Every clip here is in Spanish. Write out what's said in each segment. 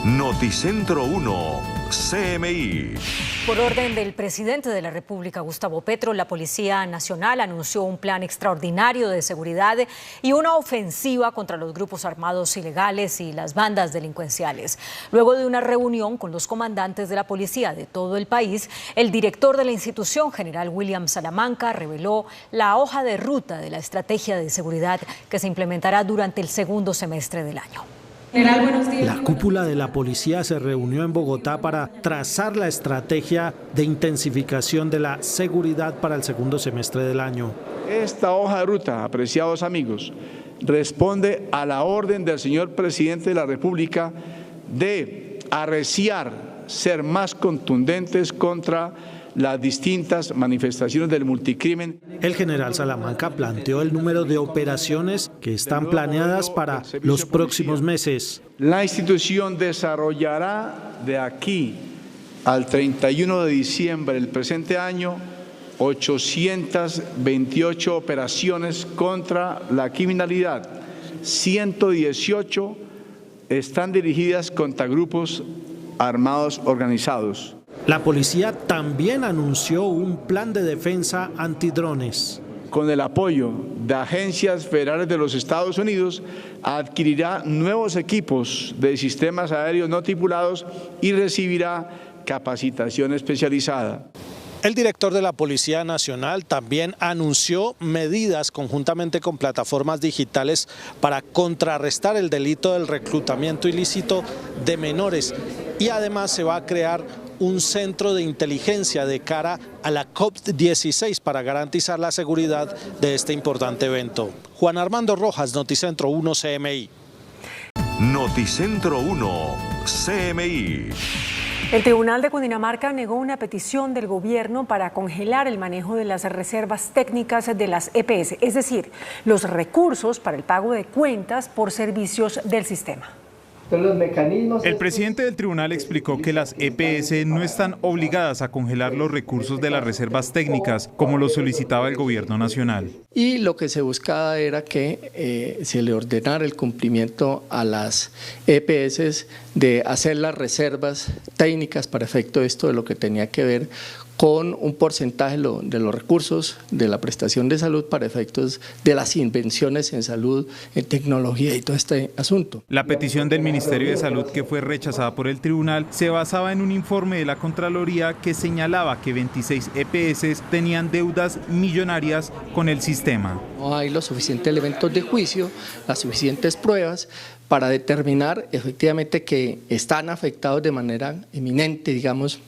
Noticentro 1, CMI. Por orden del presidente de la República, Gustavo Petro, la Policía Nacional anunció un plan extraordinario de seguridad y una ofensiva contra los grupos armados ilegales y las bandas delincuenciales. Luego de una reunión con los comandantes de la policía de todo el país, el director de la institución, general William Salamanca, reveló la hoja de ruta de la estrategia de seguridad que se implementará durante el segundo semestre del año. La cúpula de la policía se reunió en Bogotá para trazar la estrategia de intensificación de la seguridad para el segundo semestre del año. Esta hoja de ruta, apreciados amigos, responde a la orden del señor presidente de la República de arreciar, ser más contundentes contra las distintas manifestaciones del multicrimen. El general Salamanca planteó el número de operaciones que están planeadas para los próximos meses. La institución desarrollará de aquí al 31 de diciembre del presente año 828 operaciones contra la criminalidad. 118 están dirigidas contra grupos armados organizados. La policía también anunció un plan de defensa antidrones. Con el apoyo de agencias federales de los Estados Unidos, adquirirá nuevos equipos de sistemas aéreos no tripulados y recibirá capacitación especializada. El director de la Policía Nacional también anunció medidas conjuntamente con plataformas digitales para contrarrestar el delito del reclutamiento ilícito de menores y además se va a crear un centro de inteligencia de cara a la COP16 para garantizar la seguridad de este importante evento. Juan Armando Rojas, Noticentro 1 CMI. Noticentro 1, CMI. El Tribunal de Cundinamarca negó una petición del gobierno para congelar el manejo de las reservas técnicas de las EPS, es decir, los recursos para el pago de cuentas por servicios del sistema. El presidente del tribunal explicó que las EPS no están obligadas a congelar los recursos de las reservas técnicas, como lo solicitaba el gobierno nacional. Y lo que se buscaba era que se le ordenara el cumplimiento a las EPS de hacer las reservas técnicas para efecto de esto de lo que tenía que ver con un porcentaje de los recursos de la prestación de salud para efectos de las invenciones en salud, en tecnología y todo este asunto. La petición del Ministerio de Salud, que fue rechazada por el tribunal, se basaba en un informe de la Contraloría que señalaba que 26 EPS tenían deudas millonarias con el sistema. No hay los suficientes elementos de juicio, las suficientes pruebas para determinar efectivamente que están afectados de manera eminente, digamos,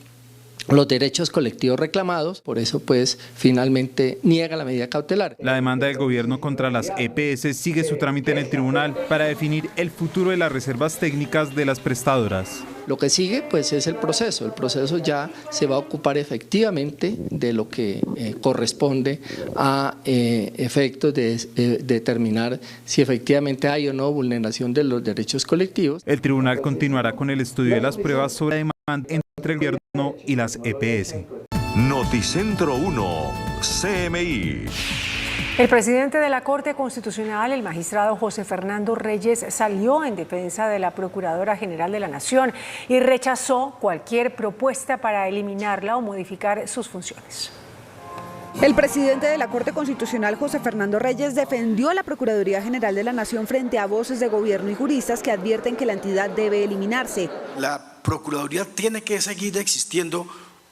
los derechos colectivos reclamados, por eso pues finalmente niega la medida cautelar. La demanda del gobierno contra las EPS sigue su trámite en el tribunal para definir el futuro de las reservas técnicas de las prestadoras. Lo que sigue pues es el proceso ya se va a ocupar efectivamente de lo que corresponde a efectos de determinar si efectivamente hay o no vulneración de los derechos colectivos. El tribunal continuará con el estudio de las pruebas sobre la demanda entre el gobierno y las EPS. Noticentro 1, CMI. El presidente de la Corte Constitucional, el magistrado José Fernando Reyes, salió en defensa de la Procuradora General de la Nación y rechazó cualquier propuesta para eliminarla o modificar sus funciones. El presidente de la Corte Constitucional, José Fernando Reyes, defendió a la Procuraduría General de la Nación frente a voces de gobierno y juristas que advierten que la entidad debe eliminarse. La Procuraduría tiene que seguir existiendo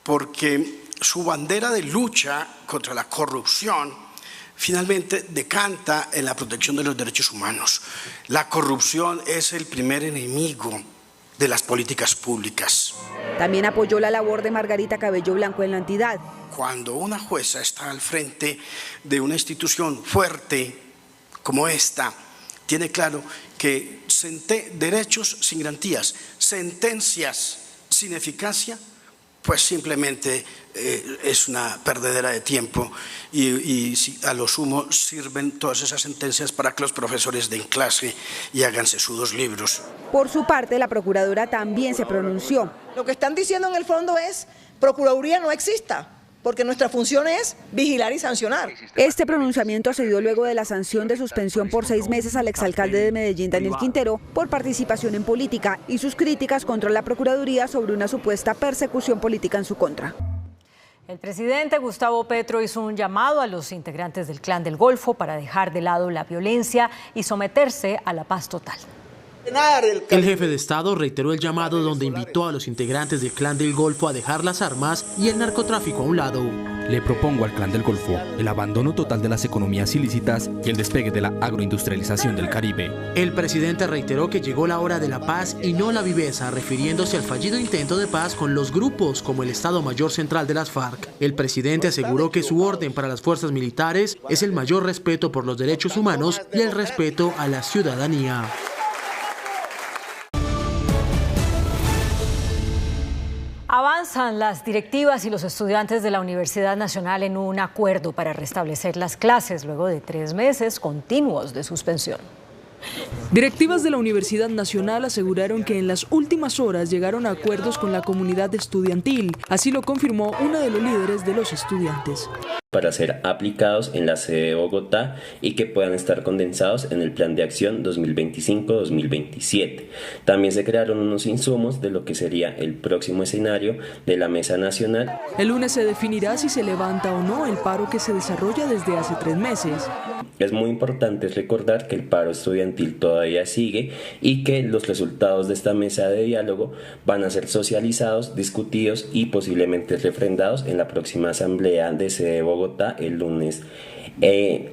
porque su bandera de lucha contra la corrupción finalmente decanta en la protección de los derechos humanos. La corrupción es el primer enemigo de las políticas públicas. También apoyó la labor de Margarita Cabello Blanco en la entidad. Cuando una jueza está al frente de una institución fuerte como esta, tiene claro que derechos sin garantías, sentencias sin eficacia, pues simplemente es una perdedera de tiempo y a lo sumo sirven todas esas sentencias para que los profesores den clase y hagan sesudos libros. Por su parte, la procuradora también se pronunció. Lo que están diciendo en el fondo es: Procuraduría no exista, porque nuestra función es vigilar y sancionar. Este pronunciamiento se dio luego de la sanción de suspensión por 6 meses al exalcalde de Medellín, Daniel Quintero, por participación en política y sus críticas contra la Procuraduría sobre una supuesta persecución política en su contra. El presidente Gustavo Petro hizo un llamado a los integrantes del Clan del Golfo para dejar de lado la violencia y someterse a la paz total. El jefe de Estado reiteró el llamado donde invitó a los integrantes del Clan del Golfo a dejar las armas y el narcotráfico a un lado. Le propongo al Clan del Golfo el abandono total de las economías ilícitas y el despegue de la agroindustrialización del Caribe. El presidente reiteró que llegó la hora de la paz y no la viveza, refiriéndose al fallido intento de paz con los grupos como el Estado Mayor Central de las FARC. El presidente aseguró que su orden para las fuerzas militares es el mayor respeto por los derechos humanos y el respeto a la ciudadanía. Avanzan las directivas y los estudiantes de la Universidad Nacional en un acuerdo para restablecer las clases luego de 3 meses continuos de suspensión. Directivas de la Universidad Nacional aseguraron que en las últimas horas llegaron a acuerdos con la comunidad estudiantil. Así lo confirmó uno de los líderes de los estudiantes. Para ser aplicados en la sede de Bogotá y que puedan estar condensados en el Plan de Acción 2025-2027. También se crearon unos insumos de lo que sería el próximo escenario de la Mesa Nacional. El lunes se definirá si se levanta o no el paro que se desarrolla desde hace 3 meses. Es muy importante recordar que el paro estudiantil todavía sigue y que los resultados de esta mesa de diálogo van a ser socializados, discutidos y posiblemente refrendados en la próxima asamblea de sede de Bogotá el lunes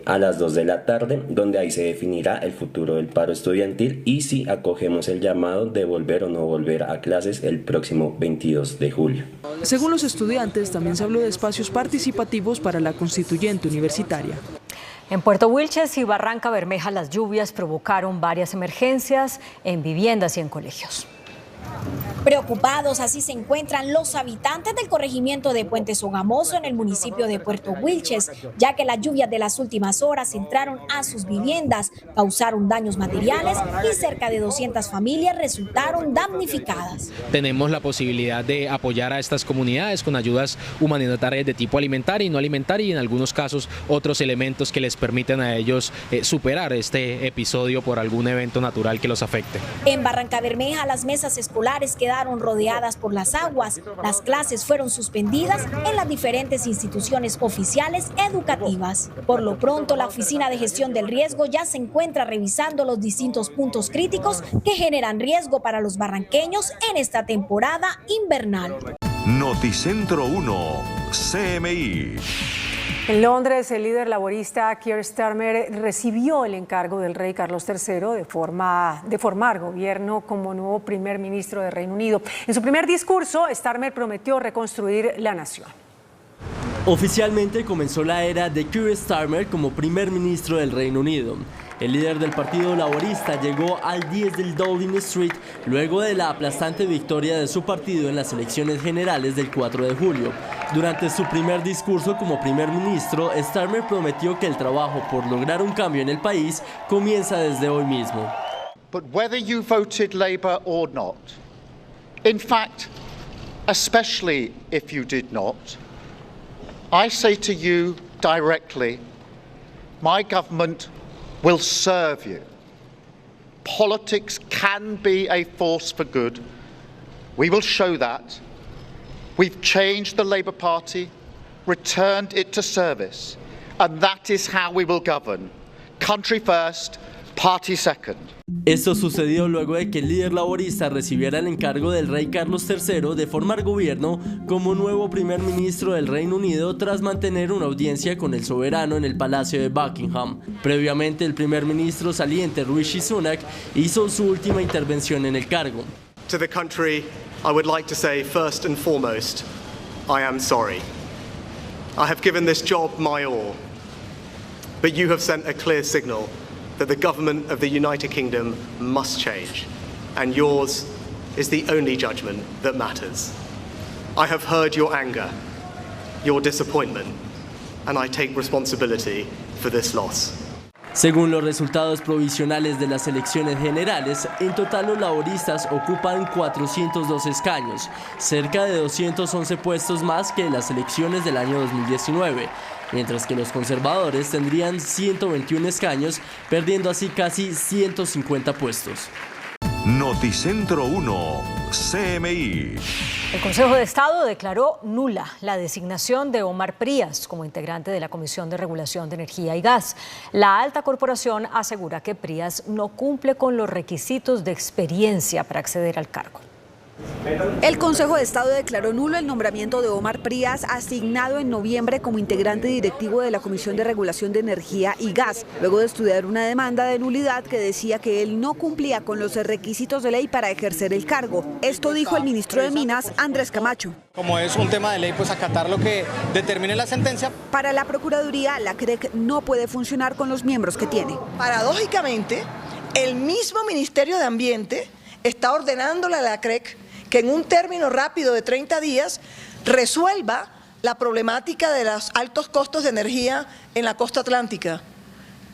a las 2 de la tarde, donde ahí se definirá el futuro del paro estudiantil y si acogemos el llamado de volver o no volver a clases el próximo 22 de julio. Según los estudiantes, también se habló de espacios participativos para la constituyente universitaria. En Puerto Wilches y Barranca Bermeja las lluvias provocaron varias emergencias en viviendas y en colegios. Preocupados así se encuentran los habitantes del corregimiento de Puente Sogamoso en el municipio de Puerto Wilches, ya que las lluvias de las últimas horas entraron a sus viviendas, causaron daños materiales y cerca de 200 familias resultaron damnificadas. Tenemos la posibilidad de apoyar a estas comunidades con ayudas humanitarias de tipo alimentario y no alimentario y en algunos casos otros elementos que les permiten a ellos superar este episodio por algún evento natural que los afecte. En Barranca Bermeja las mesas escolares quedaron rodeadas por las aguas. Las clases fueron suspendidas en las diferentes instituciones oficiales educativas. Por lo pronto, la Oficina de Gestión del Riesgo ya se encuentra revisando los distintos puntos críticos que generan riesgo para los barranqueños en esta temporada invernal. Noticentro 1, CMI. En Londres, el líder laborista Keir Starmer recibió el encargo del rey Carlos III de formar gobierno como nuevo primer ministro de Reino Unido. En su primer discurso, Starmer prometió reconstruir la nación. Oficialmente comenzó la era de Keir Starmer como primer ministro del Reino Unido. El líder del Partido Laborista llegó al 10 del Downing Street luego de la aplastante victoria de su partido en las elecciones generales del 4 de julio. Durante su primer discurso como primer ministro, Starmer prometió que el trabajo por lograr un cambio en el país comienza desde hoy mismo. But whether you voted Labour or not, in fact, especially if you did not, I say to you directly, my government will serve you. Politics can be a force for good. We will show that. We've changed the Labour Party, returned it to service, and that is how we will govern. Country first, party second. Esto sucedió luego de que el líder laborista recibiera el encargo del rey Carlos III de formar gobierno como nuevo primer ministro del Reino Unido tras mantener una audiencia con el soberano en el Palacio de Buckingham. Previamente, el primer ministro saliente Rishi Sunak hizo su última intervención en el cargo. To the country, I would like to say first and foremost, I am sorry. I have given this job my all, but you have sent a clear signal that the government of the United Kingdom must change, and yours is the only judgment that matters. I have heard your anger, your disappointment, and I take responsibility for this loss. Según los resultados provisionales de las elecciones generales, en total los laboristas ocupan 402 escaños, cerca de 211 puestos más que en las elecciones del año 2019, mientras que los conservadores tendrían 121 escaños, perdiendo así casi 150 puestos. Noticentro 1, CMI. El Consejo de Estado declaró nula la designación de Omar Prías como integrante de la Comisión de Regulación de Energía y Gas. La alta corporación asegura que Prías no cumple con los requisitos de experiencia para acceder al cargo. El Consejo de Estado declaró nulo el nombramiento de Omar Prías, asignado en noviembre como integrante directivo de la Comisión de Regulación de Energía y Gas, luego de estudiar una demanda de nulidad que decía que él no cumplía con los requisitos de ley para ejercer el cargo. Esto dijo el ministro de Minas, Andrés Camacho. Como es un tema de ley, pues acatar lo que determine la sentencia. Para la Procuraduría, la CREC no puede funcionar con los miembros que tiene. Paradójicamente, el mismo Ministerio de Ambiente está ordenándole a la CREC que en un término rápido de 30 días resuelva la problemática de los altos costos de energía en la costa atlántica.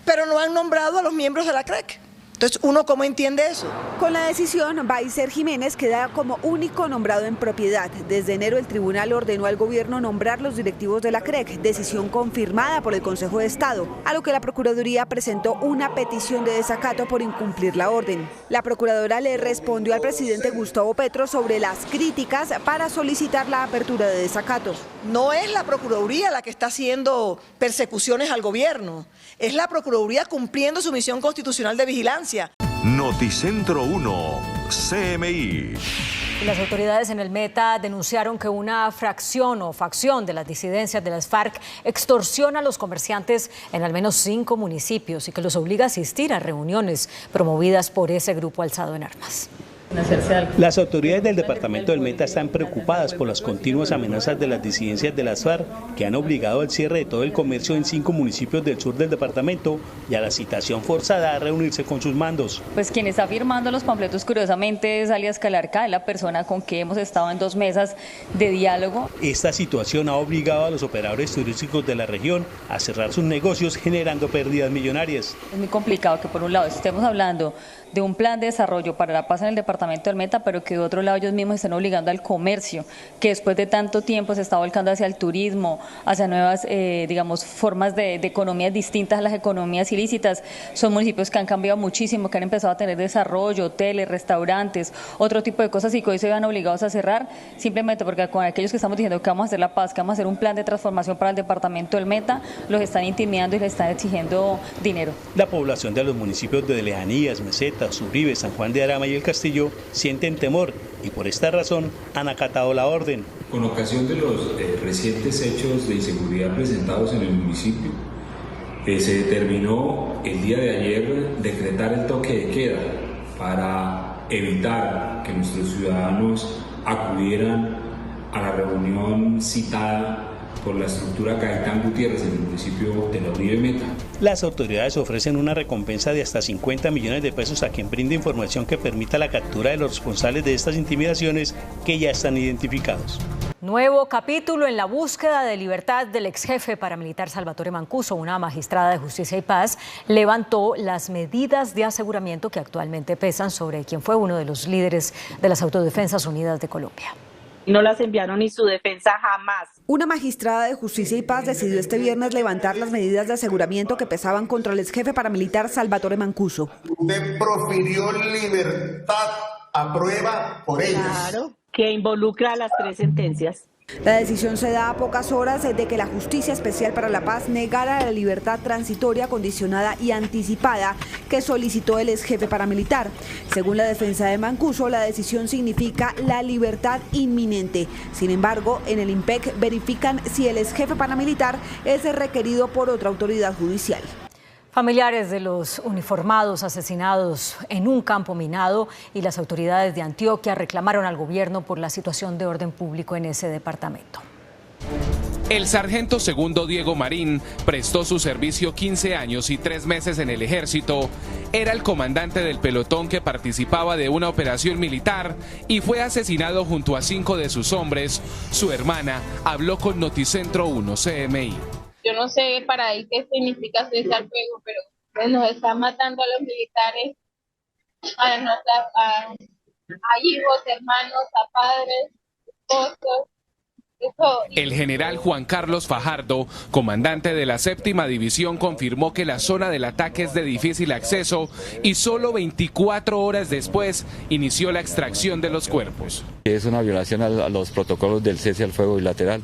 Pero no han nombrado a los miembros de la CREC. Entonces, ¿uno cómo entiende eso? Con la decisión, Baiser Jiménez queda como único nombrado en propiedad. Desde enero, el tribunal ordenó al gobierno nombrar los directivos de la CREC, decisión confirmada por el Consejo de Estado, a lo que la Procuraduría presentó una petición de desacato por incumplir la orden. La Procuradora le respondió al presidente Gustavo Petro sobre las críticas para solicitar la apertura de desacatos. No es la Procuraduría la que está haciendo persecuciones al gobierno, es la Procuraduría cumpliendo su misión constitucional de vigilancia. Noticentro 1, CMI. Las autoridades en el Meta denunciaron que una fracción o facción de las disidencias de las FARC extorsiona a los comerciantes en al menos 5 municipios y que los obliga a asistir a reuniones promovidas por ese grupo alzado en armas. Las autoridades del departamento del Meta están preocupadas por las continuas amenazas de las disidencias de las FARC que han obligado al cierre de todo el comercio en 5 municipios del sur del departamento y a la citación forzada a reunirse con sus mandos. Pues quien está firmando los panfletos curiosamente es alias Calarca, la persona con que hemos estado en 2 mesas de diálogo. Esta situación ha obligado a los operadores turísticos de la región a cerrar sus negocios, generando pérdidas millonarias. Es muy complicado que por un lado estemos hablando de un plan de desarrollo para la paz en el departamento del Meta, pero que de otro lado ellos mismos están obligando al comercio, que después de tanto tiempo se está volcando hacia el turismo, hacia nuevas, formas de economías distintas a las economías ilícitas. Son municipios que han cambiado muchísimo, que han empezado a tener desarrollo, hoteles, restaurantes, otro tipo de cosas y que hoy se vean obligados a cerrar, simplemente porque con aquellos que estamos diciendo que vamos a hacer la paz, que vamos a hacer un plan de transformación para el departamento del Meta, los están intimidando y les están exigiendo dinero. La población de los municipios de Lejanías, Meseta, Uribe, San Juan de Arama y El Castillo sienten temor y por esta razón han acatado la orden. Con ocasión de los recientes hechos de inseguridad presentados en el municipio, se determinó el día de ayer decretar el toque de queda para evitar que nuestros ciudadanos acudieran a la reunión citada por la estructura Gaitán Gutiérrez en el municipio de la Uribe Meta. Las autoridades ofrecen una recompensa de hasta 50 millones de pesos a quien brinde información que permita la captura de los responsables de estas intimidaciones que ya están identificados. Nuevo capítulo en la búsqueda de libertad del ex jefe paramilitar Salvatore Mancuso. Una magistrada de Justicia y Paz levantó las medidas de aseguramiento que actualmente pesan sobre quien fue uno de los líderes de las Autodefensas Unidas de Colombia. No las enviaron ni su defensa jamás. Una magistrada de Justicia y Paz decidió este viernes levantar las medidas de aseguramiento que pesaban contra el ex jefe paramilitar Salvatore Mancuso. Usted profirió libertad a prueba por ellas. Claro, que involucra a las 3 sentencias. La decisión se da a pocas horas de que la Justicia Especial para la Paz negara la libertad transitoria, condicionada y anticipada que solicitó el ex jefe paramilitar. Según la defensa de Mancuso, la decisión significa la libertad inminente. Sin embargo, en el IMPEC verifican si el ex jefe paramilitar es requerido por otra autoridad judicial. Familiares de los uniformados asesinados en un campo minado y las autoridades de Antioquia reclamaron al gobierno por la situación de orden público en ese departamento. El sargento segundo Diego Marín prestó su servicio 15 años y 3 meses en el ejército. Era el comandante del pelotón que participaba de una operación militar y fue asesinado junto a 5 de sus hombres. Su hermana habló con Noticentro 1 CMI. Yo no sé para él qué significa cesar fuego, pero nos están matando a los militares, a hijos, hermanos, a padres, esposos. El general Juan Carlos Fajardo, comandante de la 7ª División, confirmó que la zona del ataque es de difícil acceso y solo 24 horas después inició la extracción de los cuerpos. Es una violación a los protocolos del cese al fuego bilateral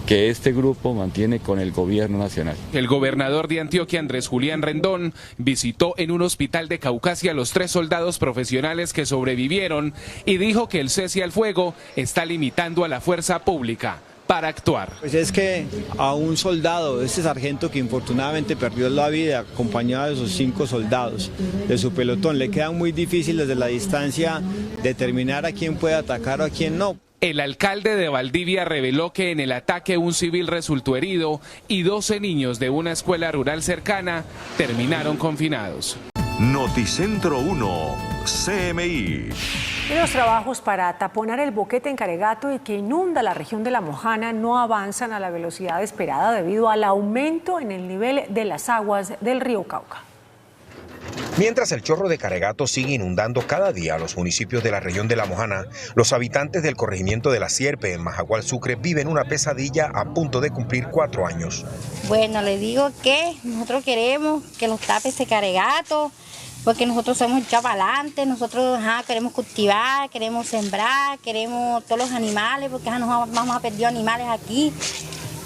que este grupo mantiene con el gobierno nacional. El gobernador de Antioquia, Andrés Julián Rendón, visitó en un hospital de Caucasia a los 3 soldados profesionales que sobrevivieron y dijo que el cese al fuego está limitando a la fuerza pública para actuar. Pues es que a un soldado, este sargento que infortunadamente perdió la vida acompañado de sus 5 soldados de su pelotón, le queda muy difícil desde la distancia determinar a quién puede atacar o a quién no. El alcalde de Valdivia reveló que en el ataque un civil resultó herido y 12 niños de una escuela rural cercana terminaron confinados. Noticentro 1, CMI. Y los trabajos para taponar el boquete en Caregato y que inunda la región de La Mojana no avanzan a la velocidad esperada debido al aumento en el nivel de las aguas del río Cauca. Mientras el chorro de Caregato sigue inundando cada día a los municipios de la región de La Mojana, los habitantes del corregimiento de La Sierpe en Majagual, Sucre, viven una pesadilla a punto de cumplir 4 años. Bueno, le digo que nosotros queremos que los tape ese Caregato, porque nosotros somos echados para adelante, nosotros queremos cultivar, queremos sembrar, queremos todos los animales, porque nos vamos a perder animales aquí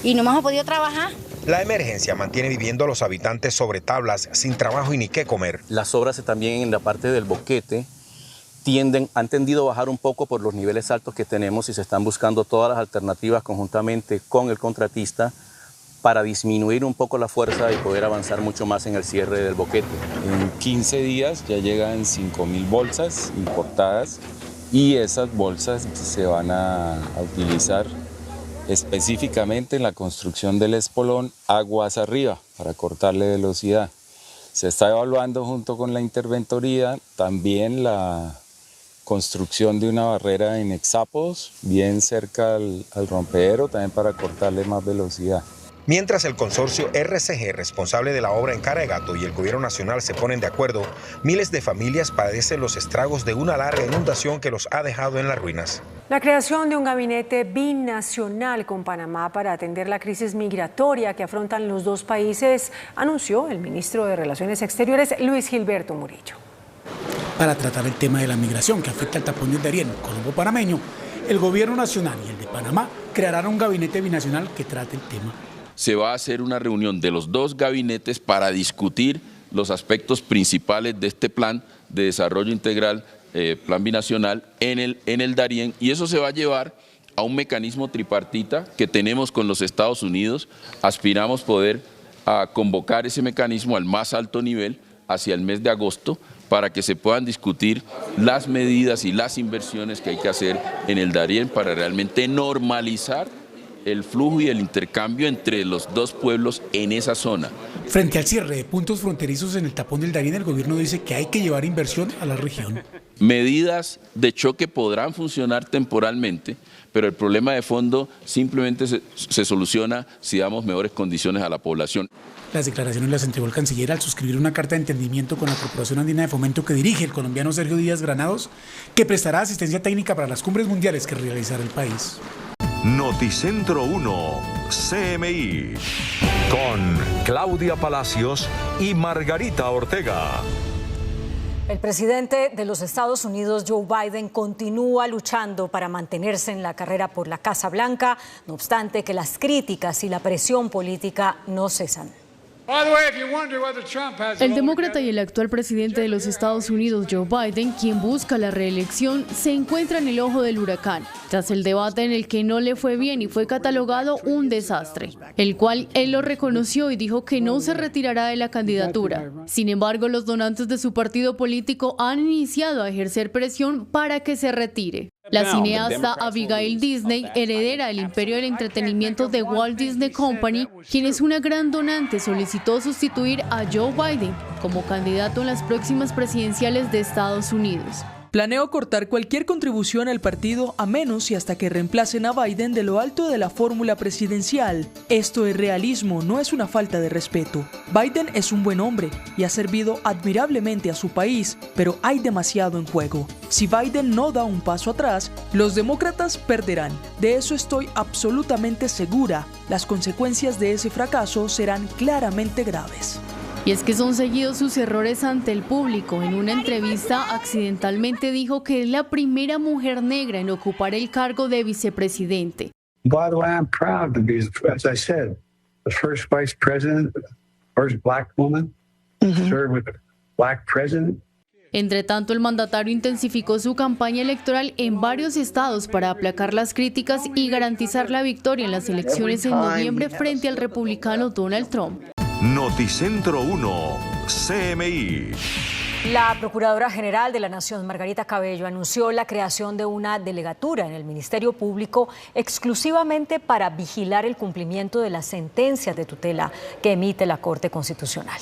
y no hemos podido trabajar. La emergencia mantiene viviendo a los habitantes sobre tablas, sin trabajo y ni qué comer. Las obras también en la parte del boquete han tendido a bajar un poco por los niveles altos que tenemos y se están buscando todas las alternativas conjuntamente con el contratista para disminuir un poco la fuerza y poder avanzar mucho más en el cierre del boquete. En 15 días ya llegan 5.000 bolsas importadas y esas bolsas se van a utilizar específicamente en la construcción del espolón aguas arriba para cortarle velocidad. Se está evaluando junto con la interventoría también la construcción de una barrera en hexápodos bien cerca al rompedero también para cortarle más velocidad. Mientras el consorcio RCG, responsable de la obra en Caregato, y el gobierno nacional se ponen de acuerdo, miles de familias padecen los estragos de una larga inundación que los ha dejado en las ruinas. La creación de un gabinete binacional con Panamá para atender la crisis migratoria que afrontan los dos países, anunció el ministro de Relaciones Exteriores, Luis Gilberto Murillo. Para tratar el tema de la migración que afecta al tapón del Darién, Colombo panameño, el gobierno nacional y el de Panamá crearán un gabinete binacional que trate el tema. Se va a hacer una reunión de los dos gabinetes para discutir los aspectos principales de este plan de desarrollo integral, plan binacional en el Darién, y eso se va a llevar a un mecanismo tripartita que tenemos con los Estados Unidos. Aspiramos poder convocar ese mecanismo al más alto nivel hacia el mes de agosto para que se puedan discutir las medidas y las inversiones que hay que hacer en el Darién para realmente normalizar el flujo y el intercambio entre los dos pueblos en esa zona. Frente al cierre de puntos fronterizos en el tapón del Darién, el gobierno dice que hay que llevar inversión a la región. Medidas de choque podrán funcionar temporalmente, pero el problema de fondo simplemente se soluciona si damos mejores condiciones a la población. Las declaraciones las entregó el canciller al suscribir una carta de entendimiento con la Corporación Andina de Fomento que dirige el colombiano Sergio Díaz Granados, que prestará asistencia técnica para las cumbres mundiales que realizará el país. Noticentro 1, CMI, con Claudia Palacios y Margarita Ortega. El presidente de los Estados Unidos, Joe Biden, continúa luchando para mantenerse en la carrera por la Casa Blanca, no obstante que las críticas y la presión política no cesan. El demócrata y el actual presidente de los Estados Unidos, Joe Biden, quien busca la reelección, se encuentra en el ojo del huracán, tras el debate en el que no le fue bien y fue catalogado un desastre, el cual él lo reconoció y dijo que no se retirará de la candidatura. Sin embargo, los donantes de su partido político han iniciado a ejercer presión para que se retire. La cineasta Abigail Disney, heredera del imperio del entretenimiento de Walt Disney Company, quien es una gran donante, solicitó sustituir a Joe Biden como candidato en las próximas presidenciales de Estados Unidos. Planeo cortar cualquier contribución al partido a menos y hasta que reemplacen a Biden de lo alto de la fórmula presidencial. Esto es realismo, no es una falta de respeto. Biden es un buen hombre y ha servido admirablemente a su país, pero hay demasiado en juego. Si Biden no da un paso atrás, los demócratas perderán. De eso estoy absolutamente segura. Las consecuencias de ese fracaso serán claramente graves. Y es que son seguidos sus errores ante el público. En una entrevista, accidentalmente dijo que es la primera mujer negra en ocupar el cargo de vicepresidente. By the way, I'm proud to be, as I said, the first vice president, first black woman to serve with a black president. Entre tanto, el mandatario intensificó su campaña electoral en varios estados para aplacar las críticas y garantizar la victoria en las elecciones en noviembre frente al republicano Donald Trump. Noticentro 1, CMI. La Procuradora General de la Nación, Margarita Cabello, anunció la creación de una delegatura en el Ministerio Público exclusivamente para vigilar el cumplimiento de las sentencias de tutela que emite la Corte Constitucional.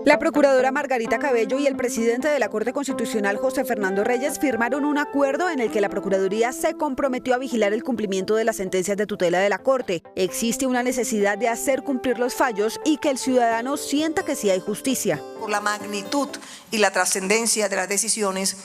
La procuradora Margarita Cabello y el presidente de la Corte Constitucional, José Fernando Reyes, firmaron un acuerdo en el que la Procuraduría se comprometió a vigilar el cumplimiento de las sentencias de tutela de la Corte. Existe una necesidad de hacer cumplir los fallos y que el ciudadano sienta que sí hay justicia. Por la magnitud y la trascendencia de las decisiones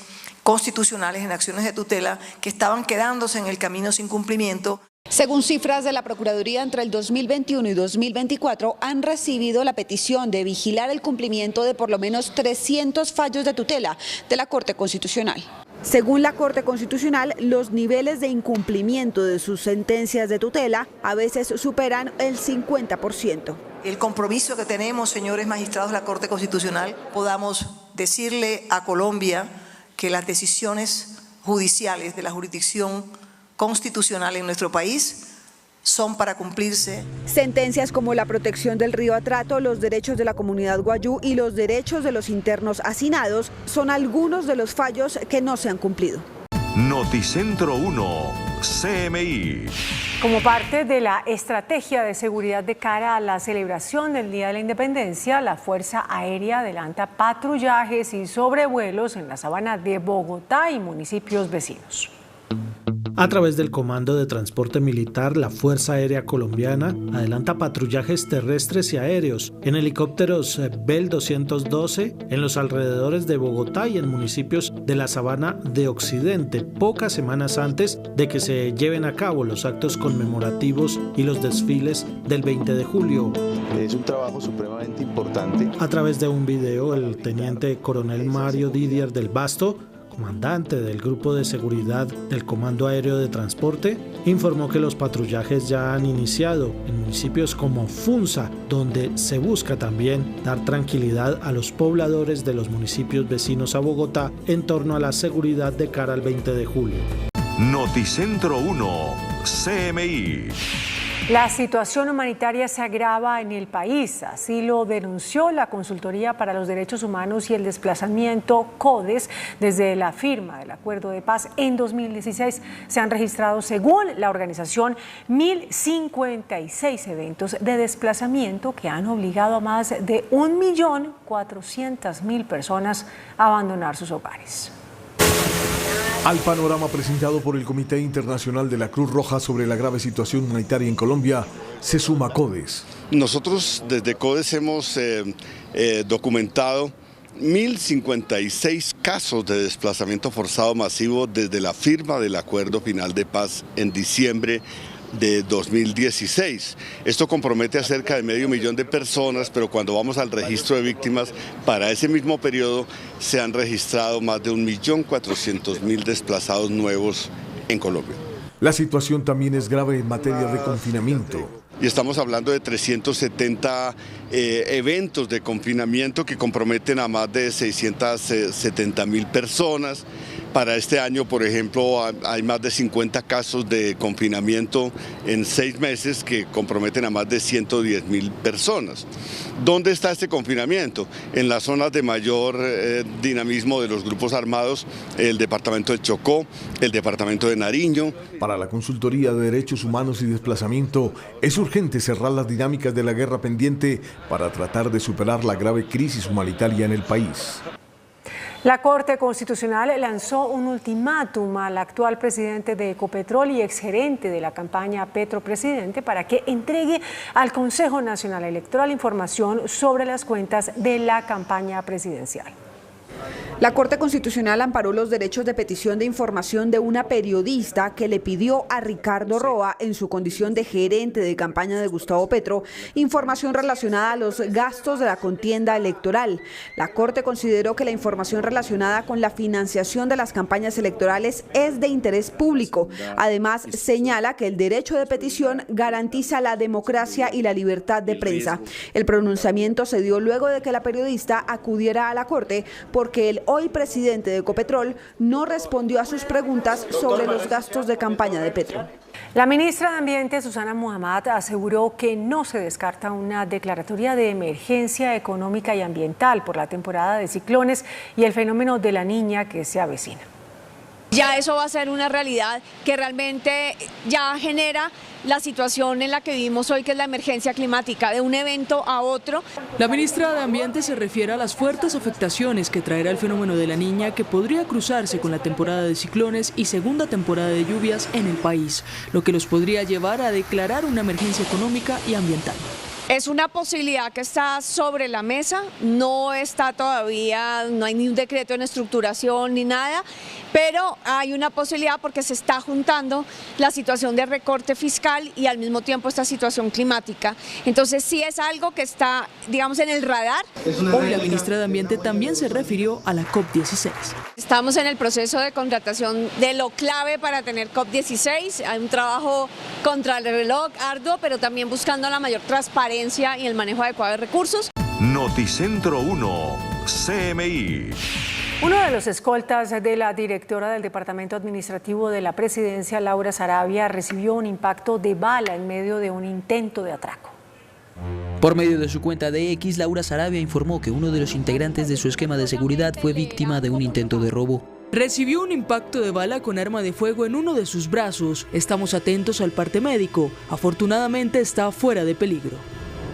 constitucionales en acciones de tutela que estaban quedándose en el camino sin cumplimiento. Según cifras de la Procuraduría, entre el 2021 y 2024 han recibido la petición de vigilar el cumplimiento de por lo menos 300 fallos de tutela de la Corte Constitucional. Según la Corte Constitucional, los niveles de incumplimiento de sus sentencias de tutela a veces superan el 50%. El compromiso que tenemos, señores magistrados de la Corte Constitucional, podamos decirle a Colombia que las decisiones judiciales de la jurisdicción constitucional en nuestro país son para cumplirse. Sentencias como la protección del río Atrato, los derechos de la comunidad guayú y los derechos de los internos hacinados son algunos de los fallos que no se han cumplido. Noticentro 1, CMI. Como parte de la estrategia de seguridad de cara a la celebración del Día de la Independencia, la Fuerza Aérea adelanta patrullajes y sobrevuelos en la sabana de Bogotá y municipios vecinos. A través del Comando de Transporte Militar, la Fuerza Aérea Colombiana adelanta patrullajes terrestres y aéreos en helicópteros Bell 212 en los alrededores de Bogotá y en municipios de la Sabana de Occidente, pocas semanas antes de que se lleven a cabo los actos conmemorativos y los desfiles del 20 de julio. Es un trabajo supremamente importante. A través de un video, el teniente coronel Mario Didier del Basto, comandante del Grupo de Seguridad del Comando Aéreo de Transporte, informó que los patrullajes ya han iniciado en municipios como Funza, donde se busca también dar tranquilidad a los pobladores de los municipios vecinos a Bogotá en torno a la seguridad de cara al 20 de julio. Noticentro 1, CMI. La situación humanitaria se agrava en el país, así lo denunció la Consultoría para los Derechos Humanos y el Desplazamiento, CODES. Desde la firma del Acuerdo de Paz en 2016 se han registrado, según la organización, 1.056 eventos de desplazamiento que han obligado a más de 1.400.000 personas a abandonar sus hogares. Al panorama presentado por el Comité Internacional de la Cruz Roja sobre la grave situación humanitaria en Colombia, se suma CODES. Nosotros desde CODES hemos documentado 1.056 casos de desplazamiento forzado masivo desde la firma del Acuerdo Final de Paz en diciembre de 2016. Esto compromete a cerca de 500.000 de personas, pero cuando vamos al registro de víctimas, para ese mismo periodo se han registrado más de 1.400.000 desplazados nuevos en Colombia. La situación también es grave en materia de confinamiento. Y estamos hablando de 370 eventos de confinamiento que comprometen a más de 670.000 personas. Para este año, por ejemplo, hay más de 50 casos de confinamiento en 6 meses que comprometen a más de 110.000 personas. ¿Dónde está este confinamiento? En las zonas de mayor dinamismo de los grupos armados, el departamento del Chocó, el departamento de Nariño. Para la Consultoría de Derechos Humanos y Desplazamiento, es urgente cerrar las dinámicas de la guerra pendiente para tratar de superar la grave crisis humanitaria en el país. La Corte Constitucional lanzó un ultimátum al actual presidente de Ecopetrol y exgerente de la campaña Petro Presidente para que entregue al Consejo Nacional Electoral información sobre las cuentas de la campaña presidencial. La Corte Constitucional amparó los derechos de petición de información de una periodista que le pidió a Ricardo Roa, en su condición de gerente de campaña de Gustavo Petro, información relacionada a los gastos de la contienda electoral. La Corte consideró que la información relacionada con la financiación de las campañas electorales es de interés público. Además, señala que el derecho de petición garantiza la democracia y la libertad de prensa. El pronunciamiento se dio luego de que la periodista acudiera a la Corte porque el hoy presidente de Ecopetrol no respondió a sus preguntas sobre los gastos de campaña de Petro. La ministra de Ambiente, Susana Muhammad, aseguró que no se descarta una declaratoria de emergencia económica y ambiental por la temporada de ciclones y el fenómeno de la Niña que se avecina. Ya eso va a ser una realidad que realmente ya genera la situación en la que vivimos hoy, que es la emergencia climática, de un evento a otro. La ministra de Ambiente se refiere a las fuertes afectaciones que traerá el fenómeno de la Niña, que podría cruzarse con la temporada de ciclones y segunda temporada de lluvias en el país, lo que los podría llevar a declarar una emergencia económica y ambiental. Es una posibilidad que está sobre la mesa, no está todavía, no hay ni un decreto en estructuración ni nada, pero hay una posibilidad porque se está juntando la situación de recorte fiscal y al mismo tiempo esta situación climática. Entonces sí es algo que está, digamos, en el radar. Hoy la ministra de Ambiente también se refirió a la COP16. Estamos en el proceso de contratación de lo clave para tener COP16, hay un trabajo contra el reloj arduo, pero también buscando la mayor transparencia y el manejo adecuado de recursos. Noticentro 1, CMI. Uno de los escoltas de la directora del Departamento Administrativo de la Presidencia, Laura Sarabia, recibió un impacto de bala en medio de un intento de atraco. Por medio de su cuenta de X, Laura Sarabia informó que uno de los integrantes de su esquema de seguridad fue víctima de un intento de robo. Recibió un impacto de bala con arma de fuego en uno de sus brazos. Estamos atentos al parte médico. Afortunadamente está fuera de peligro.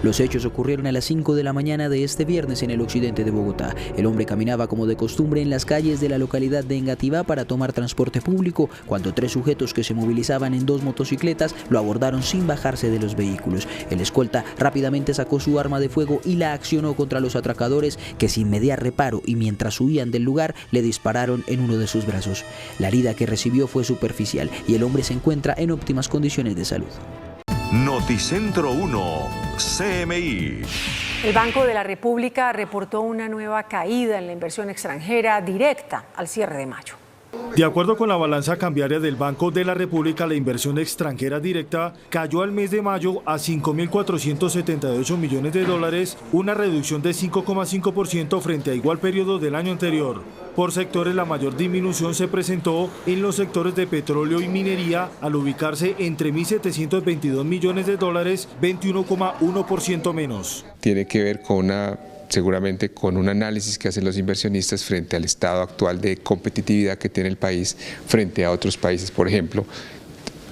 Los hechos ocurrieron a las 5 de la mañana de este viernes en el occidente de Bogotá. El hombre caminaba como de costumbre en las calles de la localidad de Engativá para tomar transporte público, cuando 3 sujetos que se movilizaban en 2 motocicletas lo abordaron sin bajarse de los vehículos. El escolta rápidamente sacó su arma de fuego y la accionó contra los atracadores, que sin mediar reparo y mientras huían del lugar le dispararon en uno de sus brazos. La herida que recibió fue superficial y el hombre se encuentra en óptimas condiciones de salud. Noticentro 1, CMI. El Banco de la República reportó una nueva caída en la inversión extranjera directa al cierre de mayo. De acuerdo con la balanza cambiaria del Banco de la República, la inversión extranjera directa cayó al mes de mayo a $5.478 millones, una reducción de 5,5% frente a igual periodo del año anterior. Por sectores, la mayor disminución se presentó en los sectores de petróleo y minería, al ubicarse entre $1.722 millones, 21,1% menos. Tiene que ver con seguramente con un análisis que hacen los inversionistas frente al estado actual de competitividad que tiene el país frente a otros países. Por ejemplo,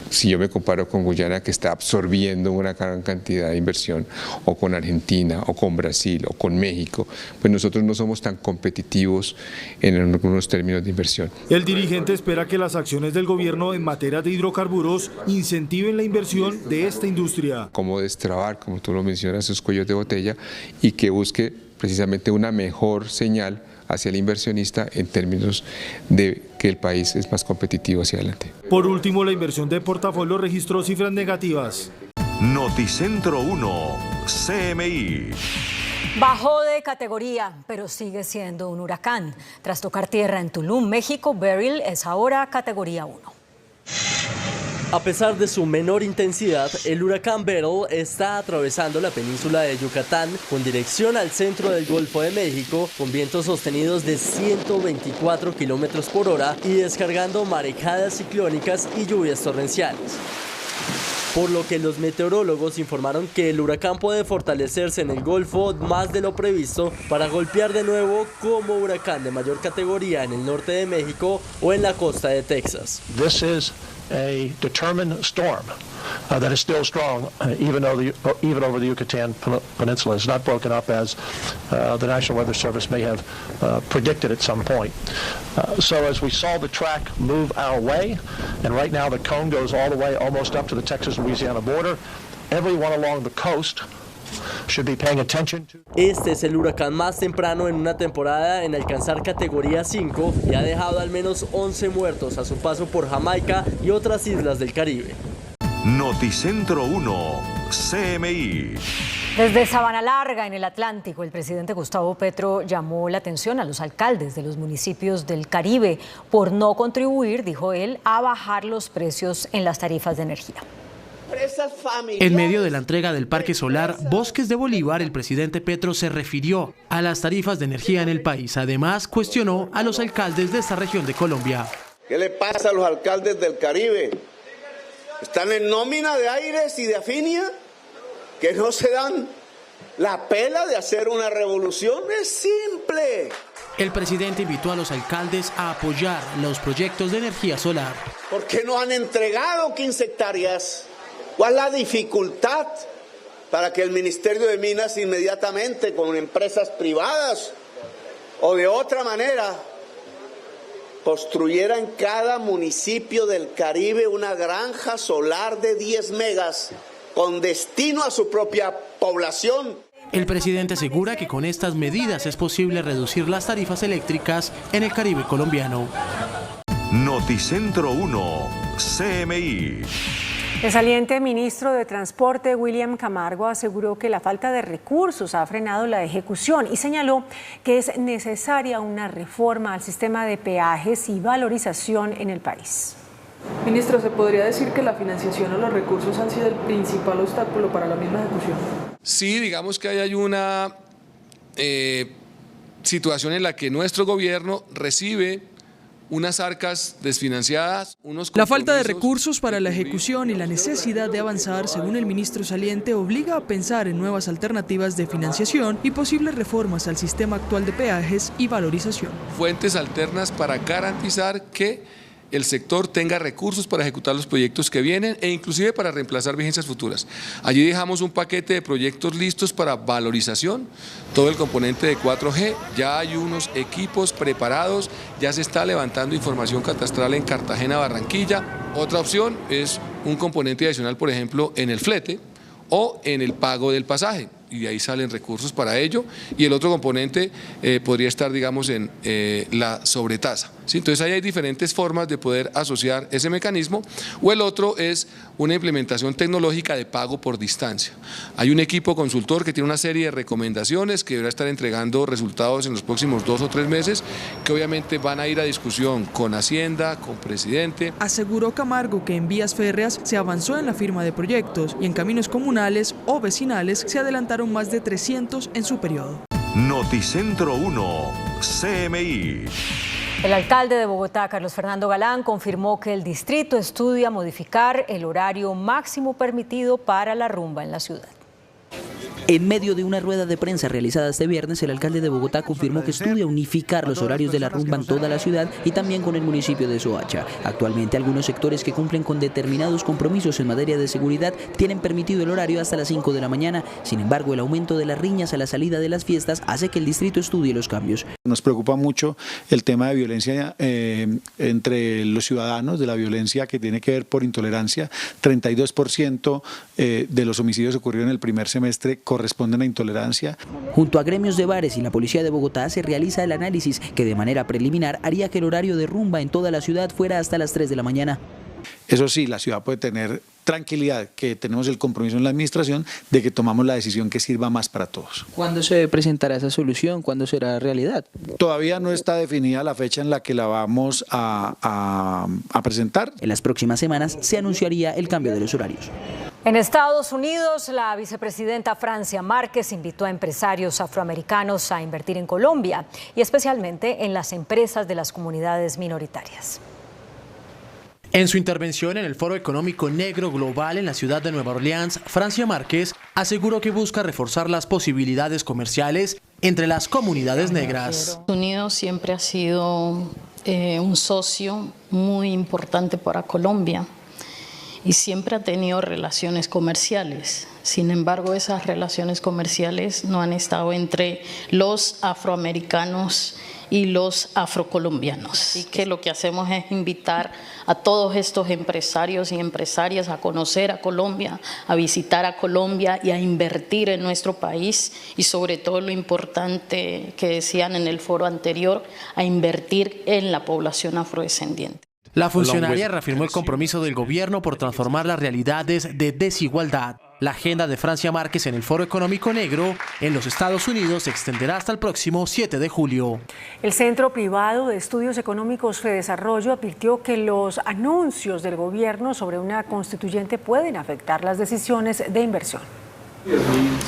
si yo me comparo con Guyana, que está absorbiendo una gran cantidad de inversión, o con Argentina, o con Brasil, o con México, pues nosotros no somos tan competitivos en algunos términos de inversión. El dirigente espera que las acciones del gobierno en materia de hidrocarburos incentiven la inversión de esta industria. Cómo destrabar, como tú lo mencionas, esos cuellos de botella, y que busque precisamente una mejor señal hacia el inversionista en términos de que el país es más competitivo hacia adelante. Por último, la inversión de portafolio registró cifras negativas. Noticentro 1, CMI. Bajó de categoría, pero sigue siendo un huracán. Tras tocar tierra en Tulum, México, Beryl es ahora categoría 1. A pesar de su menor intensidad, el huracán Beryl está atravesando la península de Yucatán con dirección al centro del Golfo de México, con vientos sostenidos de 124 km/h y descargando marejadas ciclónicas y lluvias torrenciales. por lo que los meteorólogos informaron que el huracán puede fortalecerse en el Golfo más de lo previsto para golpear de nuevo como huracán de mayor categoría en el norte de México o en la costa de Texas. This is a determined storm that is still strong, even over the Yucatan Peninsula. It's not broken up as the National Weather Service may have predicted at some point. So as we saw the track move our way, and right now the cone goes all the way almost up to the Texas-Louisiana border, everyone along the coast should be paying attention to. Este es el huracán más temprano en una temporada en alcanzar categoría 5 y ha dejado al menos 11 muertos a su paso por Jamaica y otras islas del Caribe. Noticentro 1, CMI. Desde Sabana Larga, en el Atlántico, el presidente Gustavo Petro llamó la atención a los alcaldes de los municipios del Caribe por no contribuir, dijo él, a bajar los precios en las tarifas de energía. En medio de la entrega del Parque Solar Bosques de Bolívar, el presidente Petro se refirió a las tarifas de energía en el país. Además, cuestionó a los alcaldes de esta región de Colombia. ¿Qué le pasa a los alcaldes del Caribe? ¿Están en nómina de Aires y de Afinia? ¿Que no se dan la pela de hacer una revolución? Es simple. El presidente invitó a los alcaldes a apoyar los proyectos de energía solar. ¿Por qué no han entregado 15 hectáreas? ¿Cuál es la dificultad para que el Ministerio de Minas inmediatamente con empresas privadas o de otra manera construyera en cada municipio del Caribe una granja solar de 10 megas con destino a su propia población? El presidente asegura que con estas medidas es posible reducir las tarifas eléctricas en el Caribe colombiano. Noticentro 1, CMI. El saliente ministro de Transporte, William Camargo, aseguró que la falta de recursos ha frenado la ejecución y señaló que es necesaria una reforma al sistema de peajes y valorización en el país. Ministro, ¿se podría decir que la financiación o los recursos han sido el principal obstáculo para la misma ejecución? Sí, digamos que hay una situación en la que nuestro gobierno recibe unas arcas desfinanciadas, La falta de recursos para la ejecución y la necesidad de avanzar, según el ministro saliente, obliga a pensar en nuevas alternativas de financiación y posibles reformas al sistema actual de peajes y valorización. Fuentes alternas para garantizar que el sector tenga recursos para ejecutar los proyectos que vienen e inclusive para reemplazar vigencias futuras. Allí dejamos un paquete de proyectos listos para valorización, todo el componente de 4G, ya hay unos equipos preparados, ya se está levantando información catastral en Cartagena, Barranquilla. Otra opción es un componente adicional, por ejemplo, en el flete o en el pago del pasaje, y de ahí salen recursos para ello, y el otro componente podría estar, digamos, en la sobretasa. ¿Sí? Entonces ahí hay diferentes formas de poder asociar ese mecanismo, o el otro es una implementación tecnológica de pago por distancia. Hay un equipo consultor que tiene una serie de recomendaciones que deberá estar entregando resultados en los próximos 2 o 3 meses, que obviamente van a ir a discusión con Hacienda, con Presidente. Aseguró Camargo que en vías férreas se avanzó en la firma de proyectos y en caminos comunales o vecinales se adelantaron más de 300 en su periodo. Noticentro 1, CMI. El alcalde de Bogotá, Carlos Fernando Galán, confirmó que el distrito estudia modificar el horario máximo permitido para la rumba en la ciudad. En medio de una rueda de prensa realizada este viernes, el alcalde de Bogotá confirmó que estudia unificar los horarios de la rumba en toda la ciudad y también con el municipio de Soacha. Actualmente, algunos sectores que cumplen con determinados compromisos en materia de seguridad tienen permitido el horario hasta las 5 de la mañana. Sin embargo, el aumento de las riñas a la salida de las fiestas hace que el distrito estudie los cambios. Nos preocupa mucho el tema de violencia entre los ciudadanos, de la violencia que tiene que ver por intolerancia. 32% de los homicidios ocurrieron en el primer semestre corresponden a intolerancia. Junto a gremios de bares y la policía de Bogotá se realiza el análisis que de manera preliminar haría que el horario de rumba en toda la ciudad fuera hasta las 3 de la mañana. Eso sí, la ciudad puede tener tranquilidad, que tenemos el compromiso en la administración de que tomamos la decisión que sirva más para todos. ¿Cuándo se presentará esa solución? ¿Cuándo será realidad? Todavía no está definida la fecha en la que la vamos a presentar. En las próximas semanas se anunciaría el cambio de los horarios. En Estados Unidos, la vicepresidenta Francia Márquez invitó a empresarios afroamericanos a invertir en Colombia y especialmente en las empresas de las comunidades minoritarias. En su intervención en el Foro Económico Negro Global en la ciudad de Nueva Orleans, Francia Márquez aseguró que busca reforzar las posibilidades comerciales entre las comunidades negras. Estados Unidos siempre ha sido un socio muy importante para Colombia y siempre ha tenido relaciones comerciales. Sin embargo, esas relaciones comerciales no han estado entre los afroamericanos y los afrocolombianos. Así que lo que hacemos es invitar a todos estos empresarios y empresarias a conocer a Colombia, a visitar a Colombia y a invertir en nuestro país, y sobre todo lo importante que decían en el foro anterior, a invertir en la población afrodescendiente. La funcionaria reafirmó el compromiso del gobierno por transformar las realidades de desigualdad. La agenda de Francia Márquez en el Foro Económico Negro en los Estados Unidos se extenderá hasta el próximo 7 de julio. El Centro Privado de Estudios Económicos Fedesarrollo advirtió que los anuncios del gobierno sobre una constituyente pueden afectar las decisiones de inversión.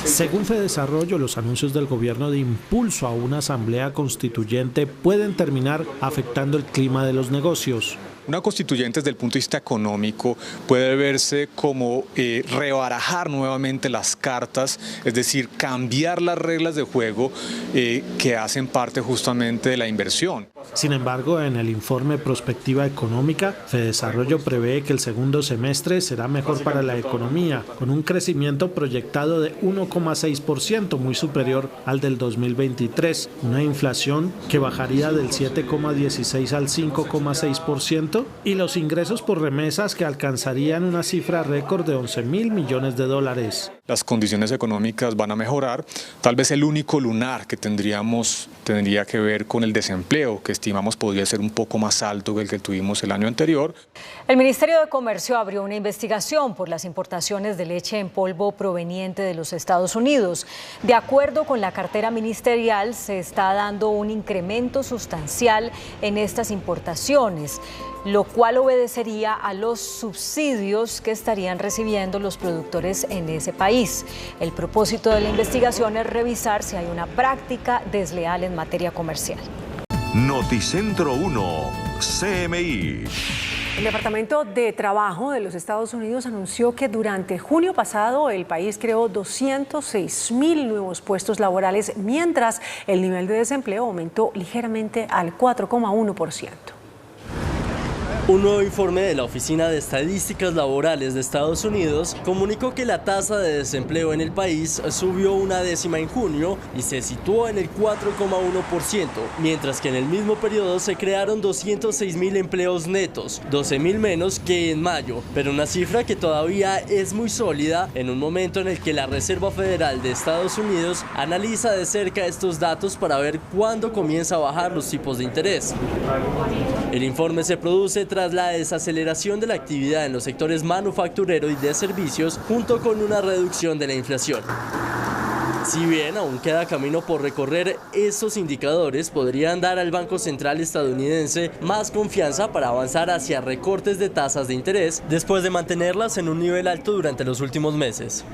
Según Fedesarrollo, los anuncios del gobierno de impulso a una asamblea constituyente pueden terminar afectando el clima de los negocios. Una constituyente desde el punto de vista económico puede verse como rebarajar nuevamente las cartas, es decir, cambiar las reglas de juego que hacen parte justamente de la inversión. Sin embargo, en el informe Prospectiva Económica, Fedesarrollo prevé que el segundo semestre será mejor para la economía, con un crecimiento proyectado de 1,6%, muy superior al del 2023, una inflación que bajaría del 7,16 al 5,6%, y los ingresos por remesas que alcanzarían una cifra récord de 11.000 millones de dólares. Las condiciones económicas van a mejorar. Tal vez el único lunar que tendría que ver con el desempleo, que estimamos podría ser un poco más alto que el que tuvimos el año anterior. El Ministerio de Comercio abrió una investigación por las importaciones de leche en polvo proveniente de los Estados Unidos. De acuerdo con la cartera ministerial, se está dando un incremento sustancial en estas importaciones, lo cual obedecería a los subsidios que estarían recibiendo los productores en ese país. El propósito de la investigación es revisar si hay una práctica desleal en materia comercial. Noticentro 1, CMI. El Departamento de Trabajo de los Estados Unidos anunció que durante junio pasado el país creó 206.000 nuevos puestos laborales, mientras el nivel de desempleo aumentó ligeramente al 4,1%. Un nuevo informe de la Oficina de Estadísticas Laborales de Estados Unidos comunicó que la tasa de desempleo en el país subió 0,1 en junio y se situó en el 4,1%, mientras que en el mismo periodo se crearon 206.000 empleos netos, 12.000 menos que en mayo, pero una cifra que todavía es muy sólida en un momento en el que la Reserva Federal de Estados Unidos analiza de cerca estos datos para ver cuándo comienza a bajar los tipos de interés. El informe se produce tras la desaceleración de la actividad en los sectores manufacturero y de servicios, junto con una reducción de la inflación. Si bien aún queda camino por recorrer, estos indicadores podrían dar al Banco Central estadounidense más confianza para avanzar hacia recortes de tasas de interés, después de mantenerlas en un nivel alto durante los últimos meses.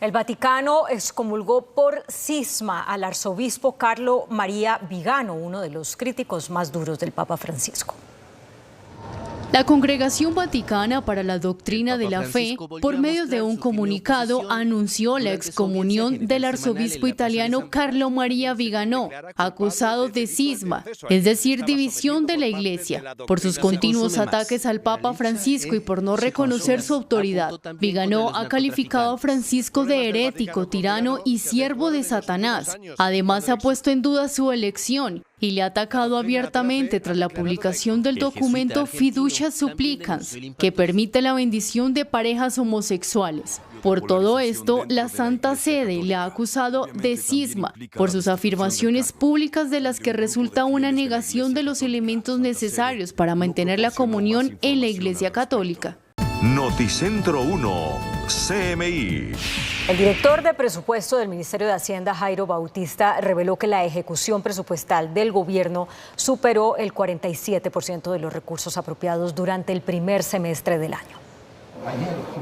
El Vaticano excomulgó por cisma al arzobispo Carlo María Vigano, uno de los críticos más duros del Papa Francisco. La Congregación Vaticana para la Doctrina de la Fe, por medio de un comunicado, anunció la excomunión del arzobispo italiano Carlo María Vigano, acusado de cisma, es decir, división de la Iglesia, por sus continuos ataques al Papa Francisco y por no reconocer su autoridad. Vigano ha calificado a Francisco de herético, tirano y siervo de Satanás. Además, ha puesto en duda su elección y le ha atacado abiertamente tras la publicación del documento Fiducia Supplicans, que permite la bendición de parejas homosexuales. Por todo esto, la Santa Sede le ha acusado de cisma por sus afirmaciones públicas, de las que resulta una negación de los elementos necesarios para mantener la comunión en la Iglesia Católica. Noticentro 1, CMI. El director de presupuesto del Ministerio de Hacienda, Jairo Bautista, reveló que la ejecución presupuestal del gobierno superó el 47% de los recursos apropiados durante el primer semestre del año.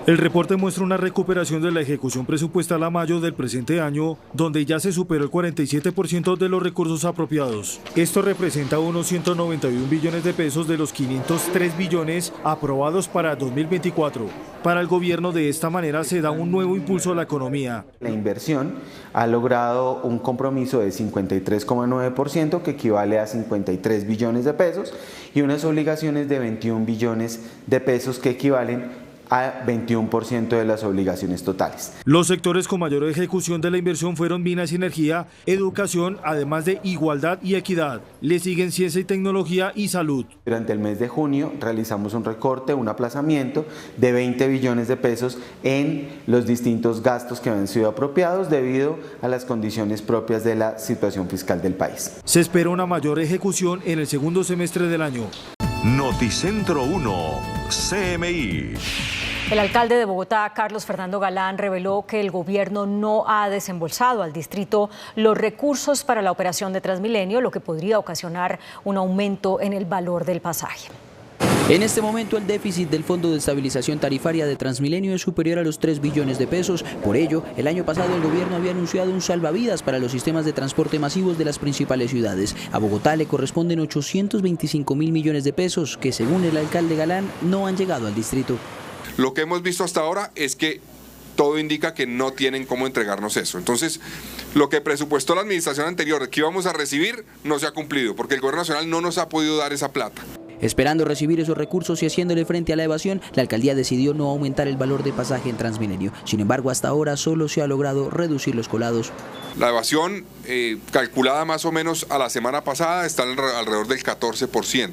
El reporte muestra una recuperación de la ejecución presupuestal a mayo del presente año, donde ya se superó el 47% de los recursos apropiados. Esto representa unos 191 billones de pesos de los 503 billones aprobados para 2024. Para el gobierno, de esta manera se da un nuevo impulso a la economía. La inversión ha logrado un compromiso de 53,9%, que equivale a 53 billones de pesos, y unas obligaciones de 21 billones de pesos, que equivalen a 21% de las obligaciones totales. Los sectores con mayor ejecución de la inversión fueron minas y energía, educación, además de igualdad y equidad. Le siguen ciencia y tecnología y salud. Durante el mes de junio realizamos un recorte, un aplazamiento de 20 billones de pesos en los distintos gastos que han sido apropiados debido a las condiciones propias de la situación fiscal del país. Se espera una mayor ejecución en el segundo semestre del año. Noticentro 1, CMI. El alcalde de Bogotá, Carlos Fernando Galán, reveló que el gobierno no ha desembolsado al distrito los recursos para la operación de Transmilenio, lo que podría ocasionar un aumento en el valor del pasaje. En este momento el déficit del Fondo de Estabilización Tarifaria de Transmilenio es superior a los 3 billones de pesos. Por ello, el año pasado el gobierno había anunciado un salvavidas para los sistemas de transporte masivos de las principales ciudades. A Bogotá le corresponden 825.000 millones de pesos que, según el alcalde Galán, no han llegado al distrito. Lo que hemos visto hasta ahora es que todo indica que no tienen cómo entregarnos eso. Entonces, lo que presupuestó la administración anterior que íbamos a recibir no se ha cumplido, porque el gobierno nacional no nos ha podido dar esa plata. Esperando recibir esos recursos y haciéndole frente a la evasión, la alcaldía decidió no aumentar el valor de pasaje en Transmilenio. Sin embargo, hasta ahora solo se ha logrado reducir los colados. La evasión, calculada más o menos a la semana pasada, está alrededor del 14%,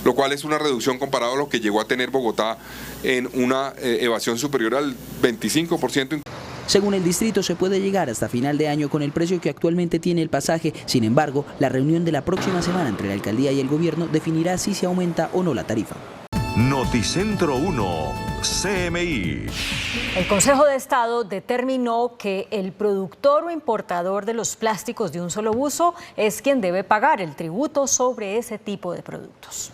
lo cual es una reducción comparado a lo que llegó a tener Bogotá en una evasión superior al 25%. Según el distrito, se puede llegar hasta final de año con el precio que actualmente tiene el pasaje. Sin embargo, la reunión de la próxima semana entre la alcaldía y el gobierno definirá si se aumenta o no la tarifa. Noticentro 1, CMI. El Consejo de Estado determinó que el productor o importador de los plásticos de un solo uso es quien debe pagar el tributo sobre ese tipo de productos.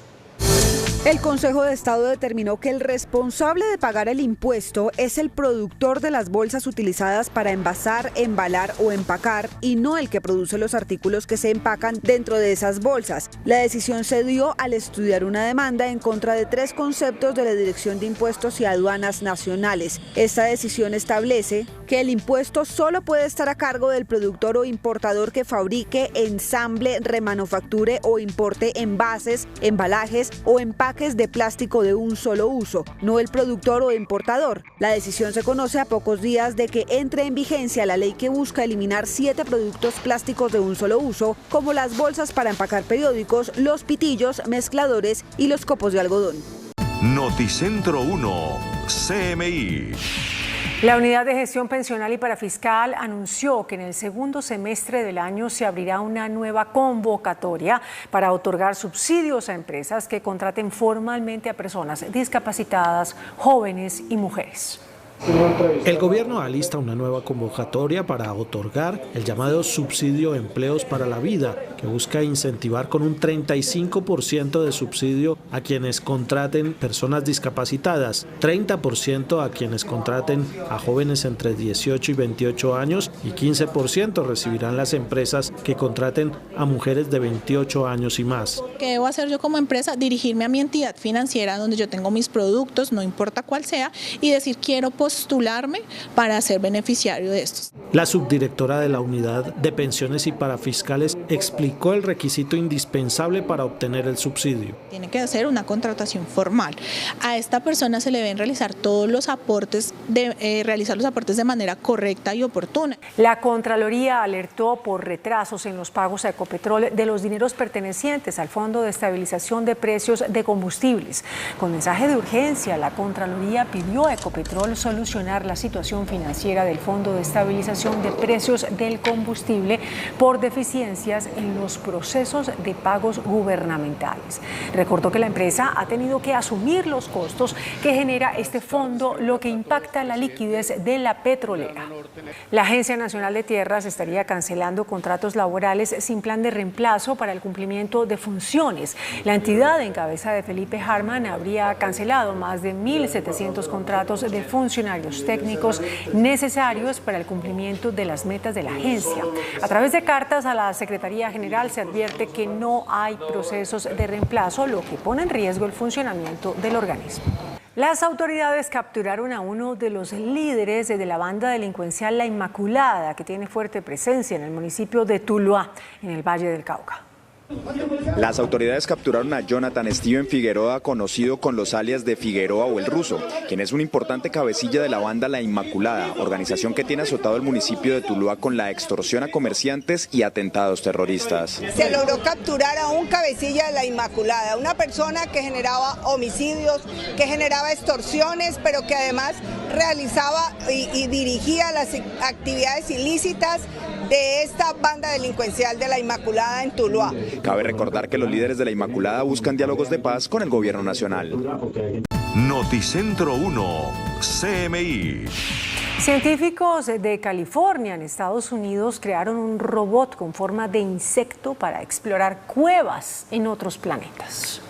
El Consejo de Estado determinó que el responsable de pagar el impuesto es el productor de las bolsas utilizadas para envasar, embalar o empacar y no el que produce los artículos que se empacan dentro de esas bolsas. La decisión se dio al estudiar una demanda en contra de 3 conceptos de la Dirección de Impuestos y Aduanas Nacionales. Esta decisión establece que el impuesto solo puede estar a cargo del productor o importador que fabrique, ensamble, remanufacture o importe envases, embalajes o empaques de plástico de un solo uso, no el productor o importador. La decisión se conoce a pocos días de que entre en vigencia la ley que busca eliminar 7 productos plásticos de un solo uso, como las bolsas para empacar periódicos, los pitillos, mezcladores y los copos de algodón. Noticentro 1, CMI. La Unidad de Gestión Pensional y Parafiscal anunció que en el segundo semestre del año se abrirá una nueva convocatoria para otorgar subsidios a empresas que contraten formalmente a personas discapacitadas, jóvenes y mujeres. El gobierno alista una nueva convocatoria para otorgar el llamado subsidio Empleos para la Vida, que busca incentivar con un 35% de subsidio a quienes contraten personas discapacitadas, 30% a quienes contraten a jóvenes entre 18 y 28 años y 15% recibirán las empresas que contraten a mujeres de 28 años y más. ¿Qué debo hacer yo como empresa? Dirigirme a mi entidad financiera donde yo tengo mis productos, no importa cuál sea, y decir quiero postularme para ser beneficiario de estos. La subdirectora de la Unidad de Pensiones y Parafiscales explicó el requisito indispensable para obtener el subsidio. Tiene que hacer una contratación formal. A esta persona se le deben realizar todos los aportes, realizar los aportes de manera correcta y oportuna. La Contraloría alertó por retrasos en los pagos a Ecopetrol de los dineros pertenecientes al Fondo de Estabilización de Precios de Combustibles. Con mensaje de urgencia, la Contraloría pidió a Ecopetrol solucionar la situación financiera del Fondo de Estabilización de Precios del Combustible por deficiencias en los procesos de pagos gubernamentales. Recordó que la empresa ha tenido que asumir los costos que genera este fondo, lo que impacta la liquidez de la petrolera. La Agencia Nacional de Tierras estaría cancelando contratos laborales sin plan de reemplazo para el cumplimiento de funciones. La entidad en cabeza de Felipe Harman habría cancelado más de 1.700 contratos de funcionarios técnicos necesarios para el cumplimiento de las metas de la agencia. A través de cartas a la Secretaría General se advierte que no hay procesos de reemplazo, lo que pone en riesgo el funcionamiento del organismo. Las autoridades capturaron a uno de los líderes de la banda delincuencial La Inmaculada, que tiene fuerte presencia en el municipio de Tuluá, en el Valle del Cauca. Las autoridades capturaron a Jonathan Steven Figueroa, conocido con los alias de Figueroa o El Ruso, quien es un importante cabecilla de la banda La Inmaculada, organización que tiene azotado el municipio de Tuluá con la extorsión a comerciantes y atentados terroristas. Se logró capturar a un cabecilla de La Inmaculada, una persona que generaba homicidios, que generaba extorsiones, pero que además realizaba y dirigía las actividades ilícitas de esta banda delincuencial de La Inmaculada en Tuluá. Cabe recordar que los líderes de La Inmaculada buscan diálogos de paz con el gobierno nacional. Noticentro 1, CMI. Científicos de California, en Estados Unidos, crearon un robot con forma de insecto para explorar cuevas en otros planetas.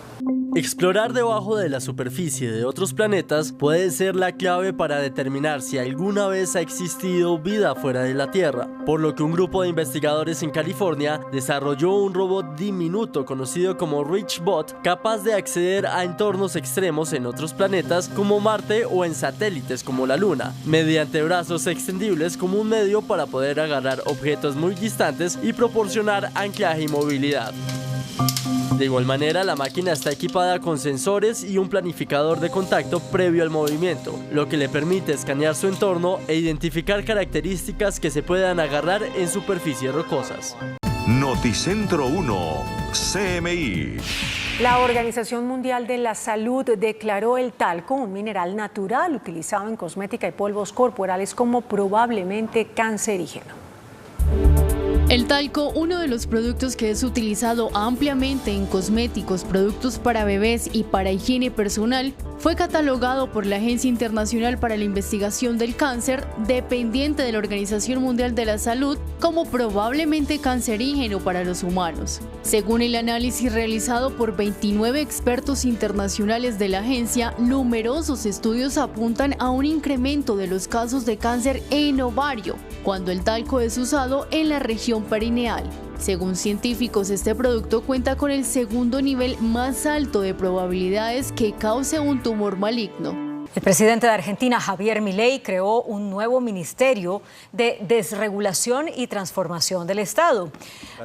Explorar debajo de la superficie de otros planetas puede ser la clave para determinar si alguna vez ha existido vida fuera de la Tierra, por lo que un grupo de investigadores en California desarrolló un robot diminuto conocido como ReachBot, capaz de acceder a entornos extremos en otros planetas como Marte o en satélites como la Luna, mediante brazos extendibles como un medio para poder agarrar objetos muy distantes y proporcionar anclaje y movilidad. De igual manera, la máquina está equipada con sensores y un planificador de contacto previo al movimiento, lo que le permite escanear su entorno e identificar características que se puedan agarrar en superficies rocosas. Noticentro 1, CMI. La Organización Mundial de la Salud declaró el talco, un mineral natural utilizado en cosmética y polvos corporales, como probablemente cancerígeno. El talco, uno de los productos que es utilizado ampliamente en cosméticos, productos para bebés y para higiene personal, fue catalogado por la Agencia Internacional para la Investigación del Cáncer, dependiente de la Organización Mundial de la Salud, como probablemente cancerígeno para los humanos. Según el análisis realizado por 29 expertos internacionales de la agencia, numerosos estudios apuntan a un incremento de los casos de cáncer en ovario, cuando el talco es usado en la región perineal. Según científicos, este producto cuenta con el segundo nivel más alto de probabilidades que cause un tumor maligno. El presidente de Argentina, Javier Milei, creó un nuevo ministerio de desregulación y transformación del Estado.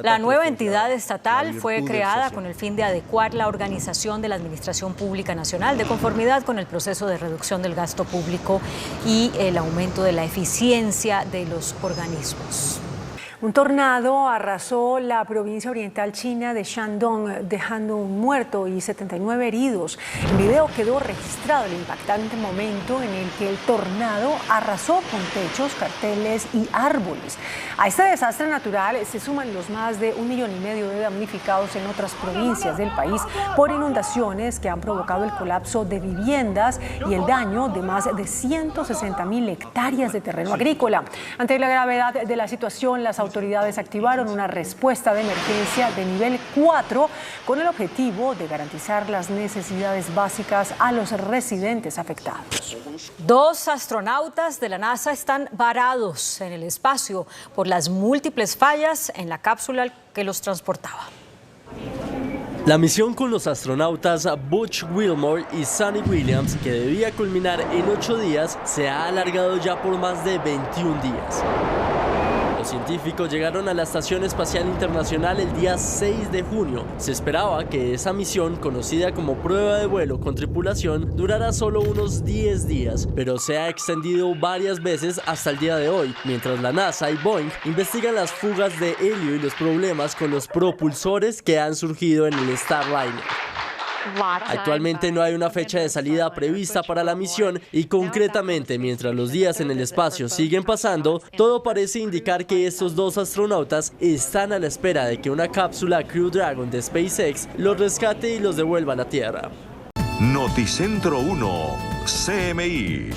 La nueva entidad estatal fue creada con el fin de adecuar la organización de la Administración Pública Nacional de conformidad con el proceso de reducción del gasto público y el aumento de la eficiencia de los organismos. Un tornado arrasó la provincia oriental china de Shandong, dejando un muerto y 79 heridos. En video quedó registrado el impactante momento en el que el tornado arrasó con techos, carteles y árboles. A este desastre natural se suman los más de 1,5 millones de damnificados en otras provincias del país por inundaciones que han provocado el colapso de viviendas y el daño de más de 160.000 hectáreas de terreno agrícola. Ante la gravedad de la situación, las autoridades activaron una respuesta de emergencia de nivel 4 con el objetivo de garantizar las necesidades básicas a los residentes afectados. 2 astronautas de la NASA están varados en el espacio por las múltiples fallas en la cápsula que los transportaba. La misión con los astronautas Butch Wilmore y Suni Williams, que debía culminar en 8 días, se ha alargado ya por más de 21 días. Los científicos llegaron a la Estación Espacial Internacional el día 6 de junio. Se esperaba que esa misión, conocida como prueba de vuelo con tripulación, durara solo unos 10 días, pero se ha extendido varias veces hasta el día de hoy, mientras la NASA y Boeing investigan las fugas de helio y los problemas con los propulsores que han surgido en el Starliner. Actualmente no hay una fecha de salida prevista para la misión y concretamente mientras los días en el espacio siguen pasando, todo parece indicar que estos 2 astronautas están a la espera de que una cápsula Crew Dragon de SpaceX los rescate y los devuelva a la Tierra. Noticentro 1, CMI.